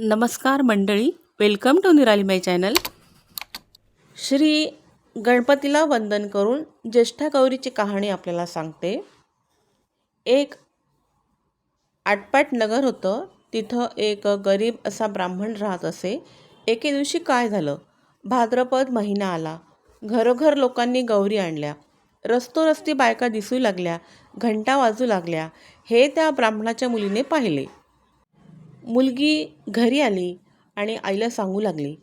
नमस्कार मंडळी, welcome to निराली माय चॅनल. श्री गणपतीला वंदन करून ज्येष्ठा गौरीची कहाणी आपल्याला सांगते. एक आटपाट नगर होतं. तिथं एक गरीब असा ब्राह्मण राहत असे. एके दिवशी काय झालं, भाद्रपद महिना आला. घरोघर लोकांनी गौरी आणल्या. रस्तोरस्ती बायका दिसू लागल्या, घंटा वाजू लागल्या. हे त्या ब्राह्मणाच्या मुलीने पाहिले. मुलगी घरी आली आणि आईला सांगू लागली,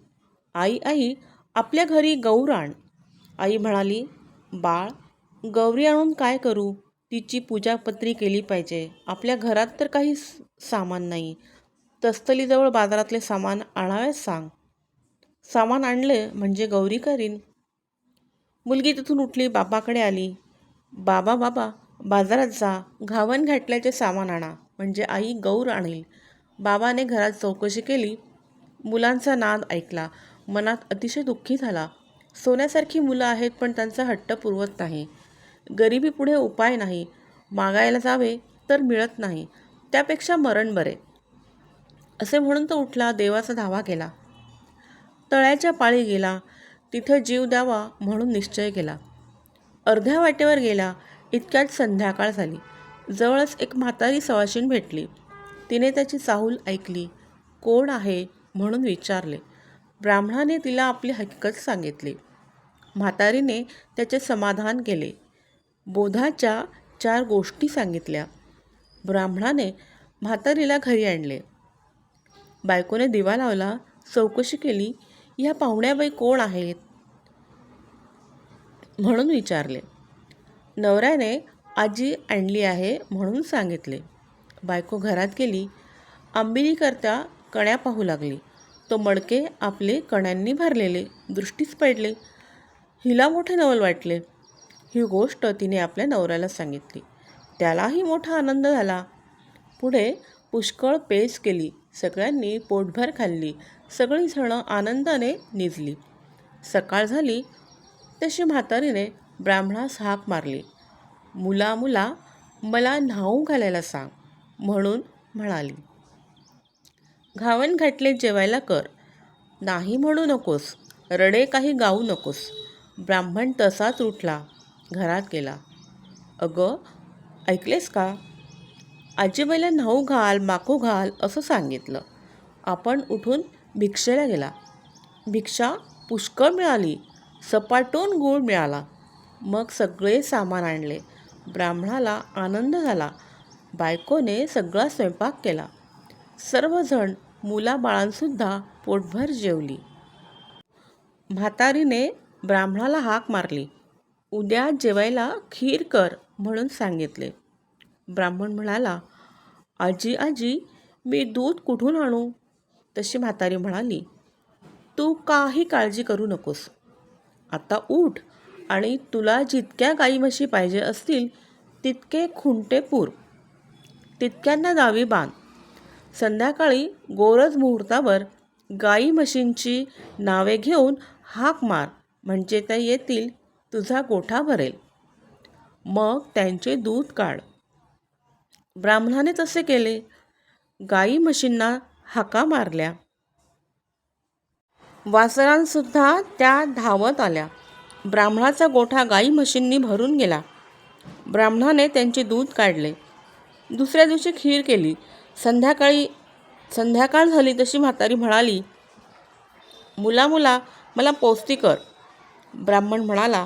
आई आई आपल्या घरी गौर आण. आई म्हणाली, बाळ, गौरी आणून काय करू? तिची पूजापत्री केली पाहिजे. आपल्या घरात तर काही सामान नाही. तस्तलीजवळ बाजारातले सामान आणावयास सांग. सामान आणले म्हणजे गौरी करीन. मुलगी तिथून उठली, बाबाकडे आली. बाबा बाबा बाजारात जा, घावन घातल्याचे सामान आणा म्हणजे आई गौर आणील. बाबाने घरात चौकशी केली. मुलांचा नाद ऐकला. मनात अतिशय दुःखी झाला. सोन्यासारखी मुलं आहेत, पण त्यांचा हट्ट पुरवत नाही. गरिबीपुढे उपाय नाही. मागायला जावे तर मिळत नाही. त्यापेक्षा मरण बरे, असे म्हणून तो उठला. देवाचा धावा केला. तळ्याच्या पाळी गेला. तिथं जीव द्यावा म्हणून निश्चय केला. अर्ध्या वाटेवर गेला. इतक्यात संध्याकाळ झाली. जवळच एक म्हातारी सवाशीण भेटली. तिने त्याची चाहूल ऐकली. कोण आहे म्हणून विचारले. ब्राह्मणाने तिला आपली हकीकत सांगितली. म्हातारीने त्याचे समाधान केले. बोधाच्या 4 गोष्टी सांगितल्या. ब्राह्मणाने म्हातारीला घरी आणले. बायकोने दिवा लावला. चौकशी केली. ह्या पाहुण्याबाई कोण आहेत म्हणून विचारले. नवऱ्याने आजी आणली आहे म्हणून सांगितले. बायको घरात गेली. आंबिलीकरता कण्या पाहू लागली. तो मडके आपले कण्यांनी भरलेले दृष्टीस पडले. हिला मोठे नवल वाटले. ही गोष्ट तिने आपल्या नवऱ्याला सांगितली. त्यालाही मोठा आनंद झाला. पुढे पुष्कळ पेच केली. सगळ्यांनी पोटभर खाल्ली. सगळी जणं आनंदाने निजली. सकाळ झाली तशी म्हातारीने ब्राह्मणास हाक मारली. मुला मुला मला न्हाऊ घालायला सांग म्हणून म्हणाली. घावन घातले जेवायला कर. नाही म्हणू नकोस. रडे काही गाऊ नकोस. ब्राह्मण तसाच उठला. घरात गेला. अगं, ऐकलेस का? आजीबाईला न्हाऊ घाल, माकू घाल असं सांगितलं. आपण उठून भिक्षेला गेला. भिक्षा पुष्कळ मिळाली. सपाटून गूळ मिळाला. मग सगळे सामान आणले. ब्राह्मणाला आनंद झाला. बायकोने सगळा स्वयंपाक केला. सर्वजण मुलाबाळांसुद्धा पोटभर जेवली. म्हातारीने ब्राह्मणाला हाक मारली. उद्या जेवायला खीर कर म्हणून सांगितले. ब्राह्मण म्हणाला, आजी आजी मी दूध कुठून आणू? तशी म्हातारी म्हणाली, तू काही काळजी करू नकोस. आता उठ आणि तुला जितक्या गाई म्हशी पाहिजे असतील तितके खुंटे पूर. तितक्यांना दावी बांध. संध्याकाळी गोरज मुहूर्तावर गाई म्हशींची नावे घेऊन हाक मार म्हणजे त्या येतील, तुझा गोठा भरेल. मग त्यांचे दूध काढ. ब्राह्मणाने तसे केले. गाई म्हशींना हाका मारल्या. वासरांसुद्धा त्या धावत आल्या. ब्राह्मणाचा गोठा गाई म्हशींनी भरून गेला. ब्राह्मणाने त्यांचे दूध काढले. दुसऱ्या दिवशी खीर केली. संध्याकाळ झाली तशी म्हातारी म्हणाली, मुला मुला मला पोस्ती कर. ब्राह्मण म्हणाला,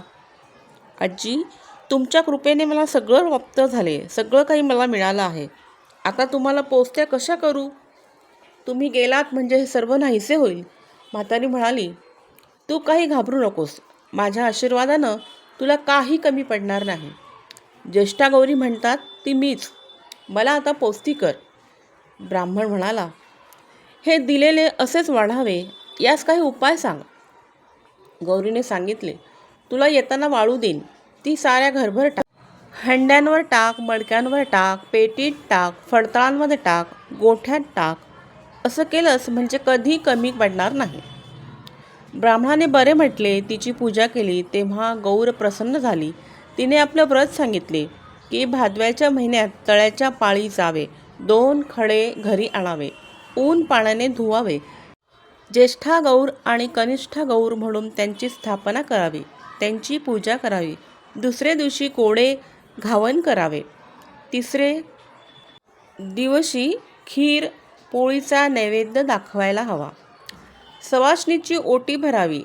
आजी तुमच्या कृपेने मला सगळं प्राप्त झाले. सगळं काही मला मिळालं आहे. आता तुम्हाला पोस्त्या कशा करू? तुम्ही गेलात म्हणजे हे सर्व नाहीसे होईल. म्हातारी म्हणाली, तू काही घाबरू नकोस. माझ्या आशीर्वादानं तुला काही कमी पडणार नाही. ज्येष्ठा गौरी म्हणतात ती मीच. मला आता पोस्ती कर. ब्राह्मण म्हणाला, हे दिलेले असेच वाढावे, यास काही उपाय सांग. गौरीने सांगितले, तुला येताना वाळू देईन. ती साऱ्या घरभर टाक. हंड्यांवर टाक, मडक्यांवर टाक, पेटीत टाक, फडताळांमध्ये टाक, गोठ्यात टाक. असं केलंस म्हणजे कधी कमी पडणार नाही. ब्राह्मणाने बरे म्हटले. तिची पूजा केली. तेव्हा गौर प्रसन्न झाली. तिने आपलं व्रत सांगितले की भादव्याच्या महिन्यात तळ्याच्या पाळी जावे. 2 खडे घरी आणावे. ऊन पाण्याने धुवावे. ज्येष्ठा गौर आणि कनिष्ठा गौर म्हणून त्यांची स्थापना करावी. त्यांची पूजा करावी. दुसरे दिवशी कोडे घावन करावे. तिसरे दिवशी खीर पोळीचा नैवेद्य दाखवायला हवा. सवाष्णीची ओटी भरावी,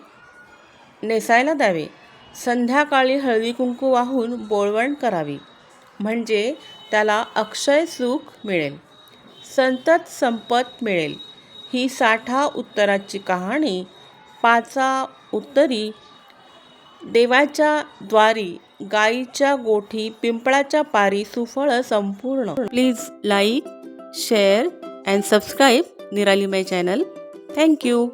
नेसायला द्यावे. संध्याकाळी हळदी कुंकू वाहून बोळवण करावी, म्हणजे त्याला अक्षय सुख मिळेल, संतत संपत मिळेल. ही 60 उत्तराची कहाणी. 5 उत्तरी. देवाच्या द्वारी, गाईच्या गोठी, पिंपळाच्या पारी, सुफळ संपूर्ण. Please like, share and subscribe निराली माय चॅनल. थँक्यू.